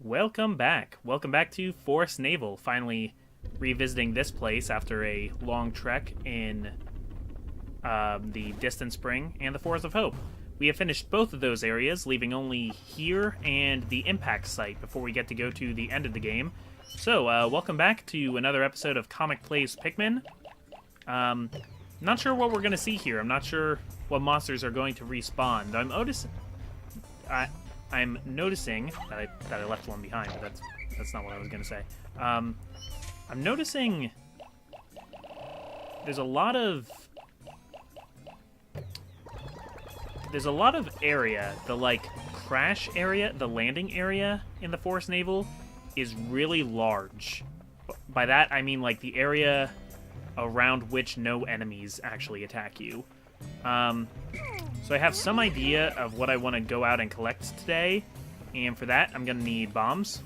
Welcome back. Welcome back to Forest Naval. Finally revisiting this place after a long trek in the Distant Spring and the Forest of Hope. We have finished both of those areas, leaving only here and the impact site before we get to go to the end of the game. So, welcome back to another episode of Comic Plays Pikmin. Not sure what we're going to see here. I'm not sure what monsters are going to respawn. I'm noticing that I left one behind, but that's not what I was going to say. I'm noticing there's a lot of area. The crash area, the landing area in the Forest Naval is really large. By that I mean the area around which no enemies actually attack you. So I have some idea of what I want to go out and collect today, and for that I'm going to need bombs,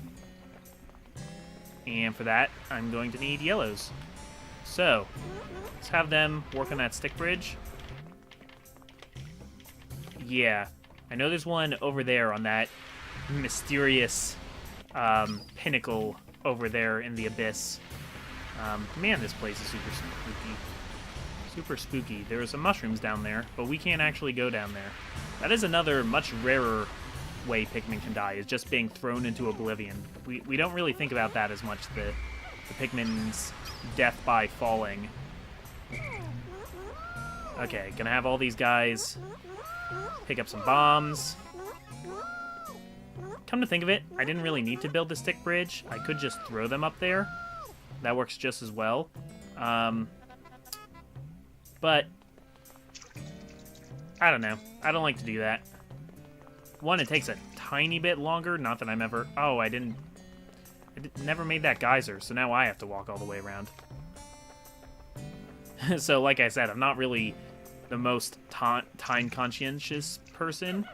and for that I'm going to need yellows. So let's have them work on that stick bridge. Yeah, I know there's one over there on that mysterious pinnacle over there in the abyss. Man, this place is super spooky. Super spooky. There are some mushrooms down there, but we can't actually go down there. That is another much rarer way Pikmin can die, is just being thrown into oblivion. We don't really think about that as much, the Pikmin's death by falling. Okay, gonna have all these guys pick up some bombs. Come to think of it, I didn't really need to build the stick bridge. I could just throw them up there. That works just as well. But I don't know. I don't like to do that. One, it takes a tiny bit longer. Not that I'm ever... Oh, I never made that geyser, so now I have to walk all the way around. So, like I said, I'm not really the most time-conscientious person.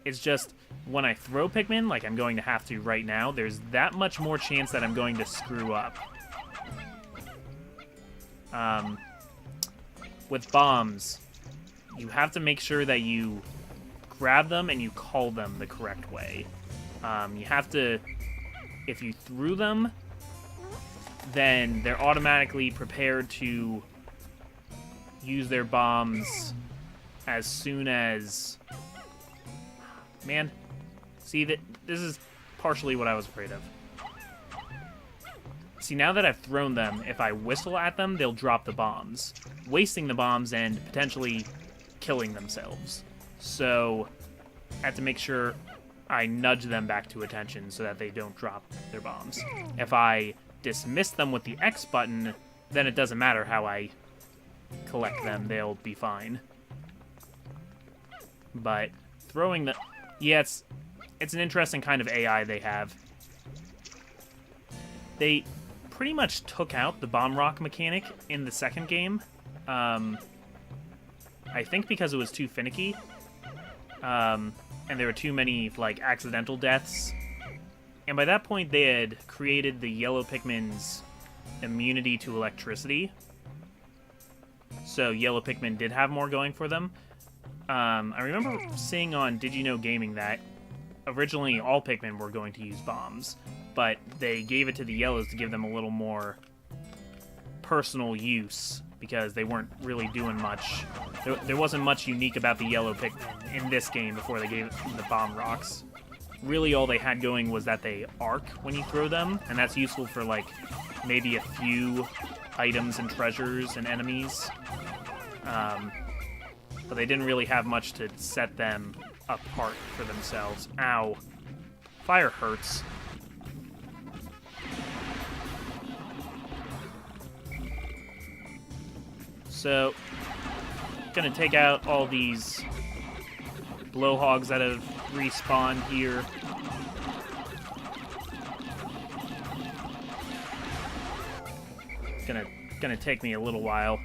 It's just, when I throw Pikmin, like I'm going to have to right now, there's that much more chance that I'm going to screw up. With bombs, you have to make sure that you grab them and you call them the correct way. You have to, if you threw them, then they're automatically prepared to use their bombs as soon as... Man, see, this is partially what I was afraid of. See, now that I've thrown them, if I whistle at them, they'll drop the bombs, wasting the bombs and potentially killing themselves. So I have to make sure I nudge them back to attention so that they don't drop their bombs. If I dismiss them with the X button, then it doesn't matter how I collect them, they'll be fine. But throwing the... Yeah, it's an interesting kind of AI they have. They pretty much took out the bomb rock mechanic in the second game. I think because it was too finicky. And there were too many, accidental deaths. And by that point, they had created the yellow Pikmin's immunity to electricity. So yellow Pikmin did have more going for them. I remember seeing on Did You Know Gaming that originally all Pikmin were going to use bombs, but they gave it to the yellows to give them a little more personal use, because they weren't really doing much. There wasn't much unique about the yellow Pikmin in this game before they gave it the bomb rocks. Really all they had going was that they arc when you throw them, and that's useful for, maybe a few items and treasures and enemies. But they didn't really have much to set them apart for themselves. Ow. Fire hurts. So, gonna take out all these blowhogs that have respawned here. Gonna take me a little while.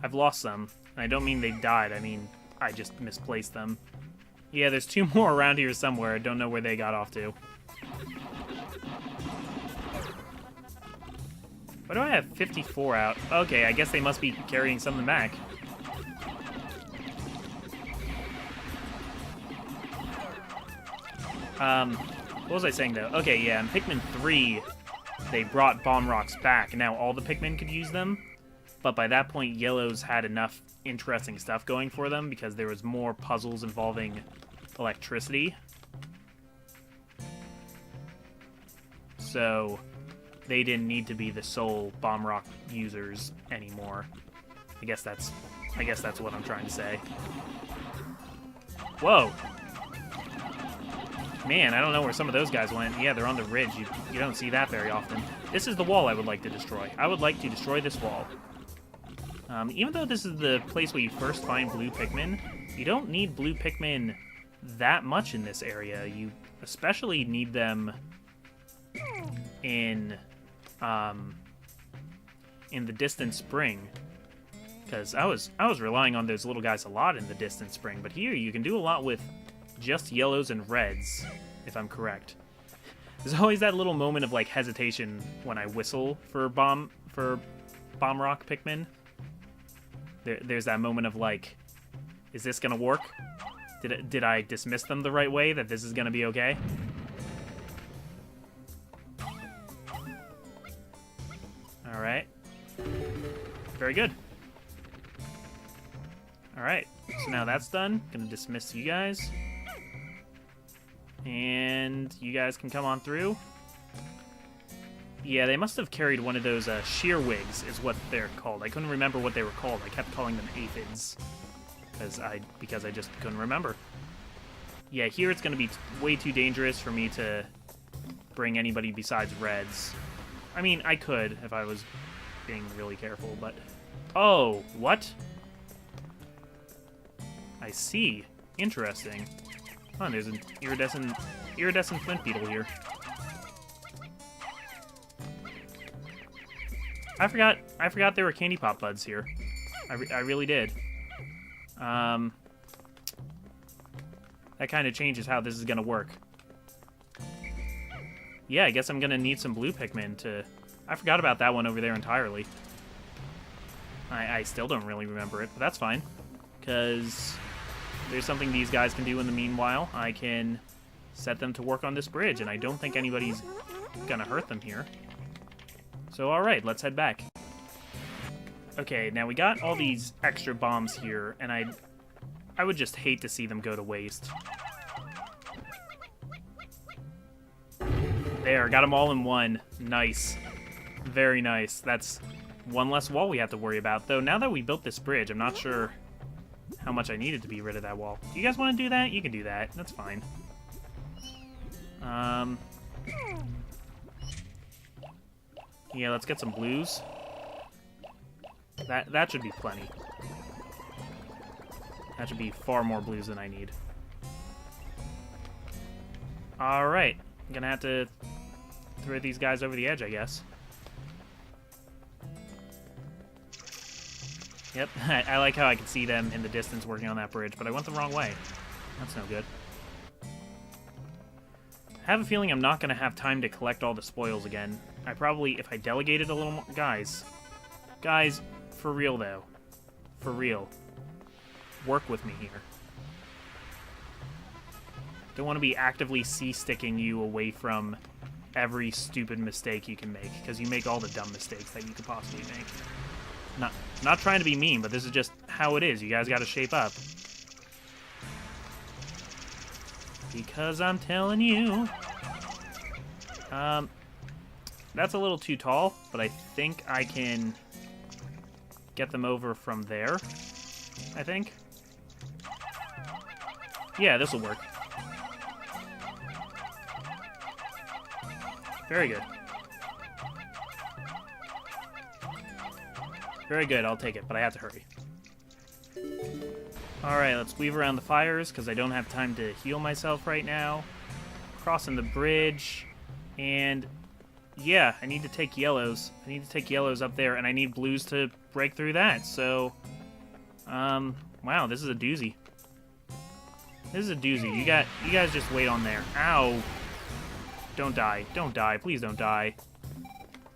I've lost some, and I don't mean they died, I mean I just misplaced them. Yeah, there's two more around here somewhere. I don't know where they got off to. Why do I have 54 out? Okay, I guess they must be carrying some of them back. What was I saying, though? Okay, yeah, in Pikmin 3, they brought bomb rocks back, and now all the Pikmin could use them. But by that point, Yellows had enough interesting stuff going for them because there was more puzzles involving electricity. So they didn't need to be the sole bomb rock users anymore. I guess that's what I'm trying to say. Whoa! Man, I don't know where some of those guys went. Yeah, they're on the ridge. You don't see that very often. This is the wall I would like to destroy. I would like to destroy this wall. Even though this is the place where you first find blue Pikmin, you don't need blue Pikmin that much in this area. You especially need them in the Distant Spring. Because I was relying on those little guys a lot in the Distant Spring, but here you can do a lot with just yellows and reds, if I'm correct. There's always that little moment of like hesitation when I whistle for bomb rock Pikmin. There's that moment of like, is this gonna work? Did I dismiss them the right way? That this is gonna be okay? All right. Very good. All right. So now that's done. Gonna dismiss you guys. And you guys can come on through. Yeah, they must have carried one of those shear wigs, is what they're called. I couldn't remember what they were called. I kept calling them aphids. Because I just couldn't remember. Yeah, here it's going to be way too dangerous for me to bring anybody besides reds. I mean, I could if I was being really careful, but... Oh, what? I see. Interesting. Oh, there's an iridescent flint beetle here. I forgot there were Candypop Buds here. I really did. That kind of changes how this is gonna work. Yeah, I guess I'm gonna need some blue Pikmin to... I forgot about that one over there entirely. I still don't really remember it, but that's fine. Because there's something these guys can do in the meanwhile. I can set them to work on this bridge, and I don't think anybody's gonna hurt them here. So alright, let's head back. Okay, now we got all these extra bombs here, and I would just hate to see them go to waste. There, got them all in one. Nice. Very nice. That's one less wall we have to worry about. Though, now that we built this bridge, I'm not sure how much I needed to be rid of that wall. Do you guys want to do that? You can do that. That's fine. Yeah, let's get some blues. That should be plenty. That should be far more blues than I need. Alright. I'm gonna have to throw these guys over the edge, I guess. Yep, I like how I can see them in the distance working on that bridge, but I went the wrong way. That's no good. I have a feeling I'm not gonna have time to collect all the spoils again. I probably, if I delegated a little more... Guys, for real though. For real. Work with me here. Don't want to be actively C-sticking you away from every stupid mistake you can make, because you make all the dumb mistakes that you could possibly make. Not trying to be mean, but this is just how it is. You guys got to shape up. Because I'm telling you. That's a little too tall, but I think I can get them over from there, I think. Yeah, this will work. Very good. Very good, I'll take it, but I have to hurry. Alright, let's weave around the fires, because I don't have time to heal myself right now. Crossing the bridge, and yeah, I need to take yellows. I need to take yellows up there, and I need blues to break through that, so... wow, this is a doozy. This is a doozy. You guys just wait on there. Ow! Don't die. Don't die. Please don't die.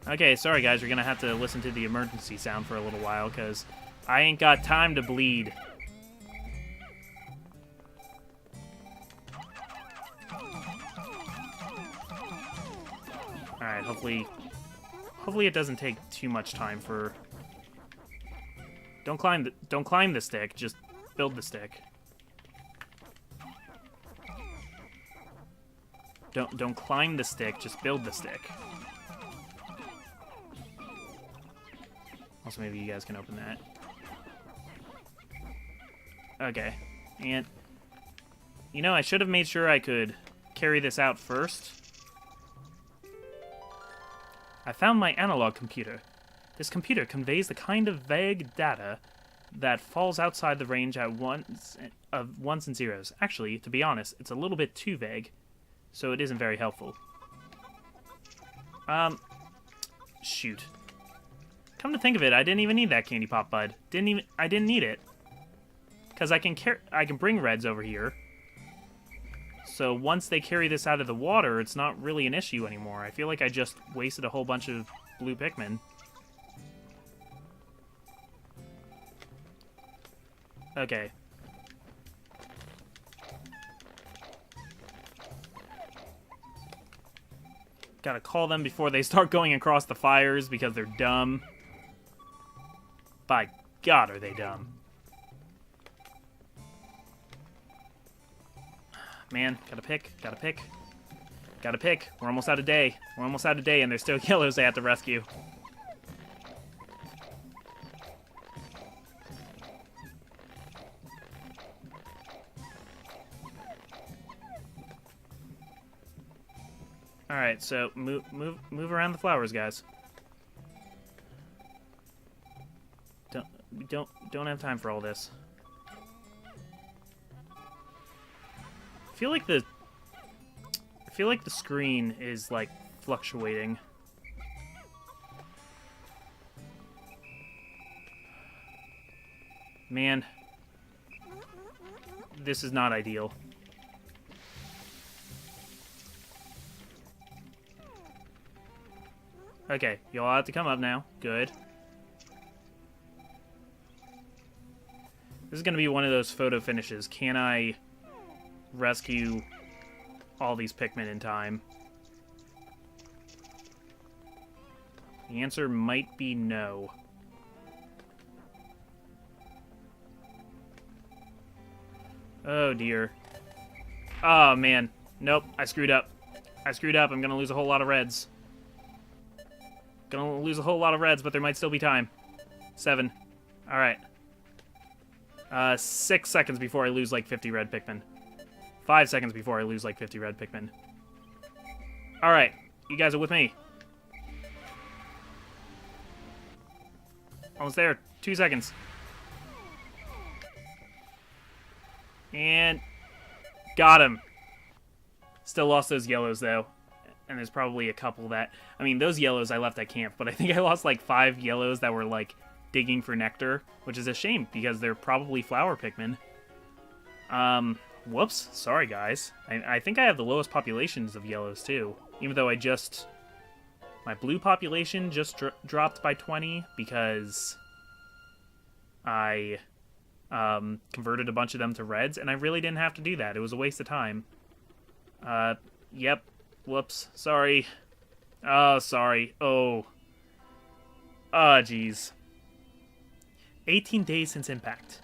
Okay, sorry guys, you're gonna have to listen to the emergency sound for a little while, because I ain't got time to bleed. Alright, hopefully it doesn't take too much time for... Don't climb the stick, just build the stick. Don't climb the stick, just build the stick. Also, maybe you guys can open that. Okay. And, you know, I should have made sure I could carry this out first. I found my analog computer. This computer conveys the kind of vague data that falls outside the range of ones and zeros. Actually, to be honest, it's a little bit too vague, so it isn't very helpful. Shoot. Come to think of it, I didn't even need that Candypop Bud. I didn't need it. Because I can bring reds over here. So once they carry this out of the water, it's not really an issue anymore. I feel like I just wasted a whole bunch of blue Pikmin. Okay. Gotta call them before they start going across the fires because they're dumb. By God, are they dumb. Man, gotta pick. We're almost out of day. And there's still yellows they have to rescue. Alright, so move around the flowers, guys. Don't have time for all this. I feel like the screen is like fluctuating. Man, this is not ideal. Okay, y'all have to come up now. Good. This is going to be one of those photo finishes. Can I rescue all these Pikmin in time? The answer might be no. Oh, dear. Oh, man. Nope, I screwed up. I'm going to lose a whole lot of reds. Gonna lose a whole lot of reds, but there might still be time. 7. Alright. 6 seconds before I lose like 50 red Pikmin. 5 seconds before I lose like 50 red Pikmin. Alright, you guys are with me. Almost there. 2 seconds. And got him. Still lost those yellows, though. And there's probably a couple that... I mean, those yellows I left at camp, but I think I lost like 5 yellows that were like digging for nectar, which is a shame because they're probably flower Pikmin. Whoops. Sorry, guys. I think I have the lowest populations of yellows, too. Even though my blue population just dropped by 20 because I converted a bunch of them to reds, and I really didn't have to do that. It was a waste of time. Yep. Whoops. Sorry. Oh, sorry. Oh. Ah, jeez. 18 days since impact.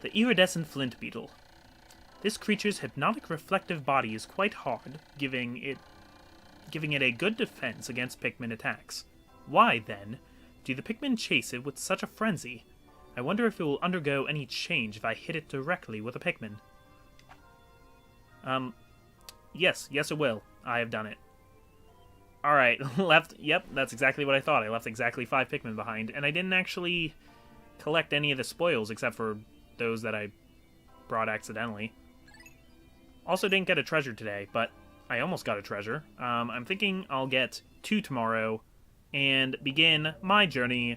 The iridescent flint beetle. This creature's hypnotic reflective body is quite hard, giving it a good defense against Pikmin attacks. Why, then, do the Pikmin chase it with such a frenzy? I wonder if it will undergo any change if I hit it directly with a Pikmin. Yes, it will. I have done it. Alright, left... Yep, that's exactly what I thought. I left exactly 5 Pikmin behind, and I didn't actually collect any of the spoils except for those that I brought accidentally. Also didn't get a treasure today, but I almost got a treasure. I'm thinking I'll get 2 tomorrow and begin my journey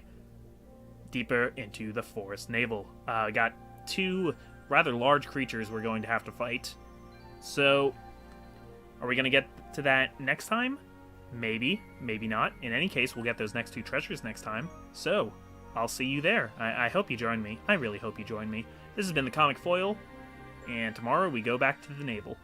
deeper into the forest navel. Got 2 rather large creatures we're going to have to fight. So, are we going to get to that next time? Maybe, maybe not. In any case, we'll get those next 2 treasures next time. So, I'll see you there. I hope you join me. I really hope you join me. This has been the Comic Foil, and tomorrow we go back to the navel.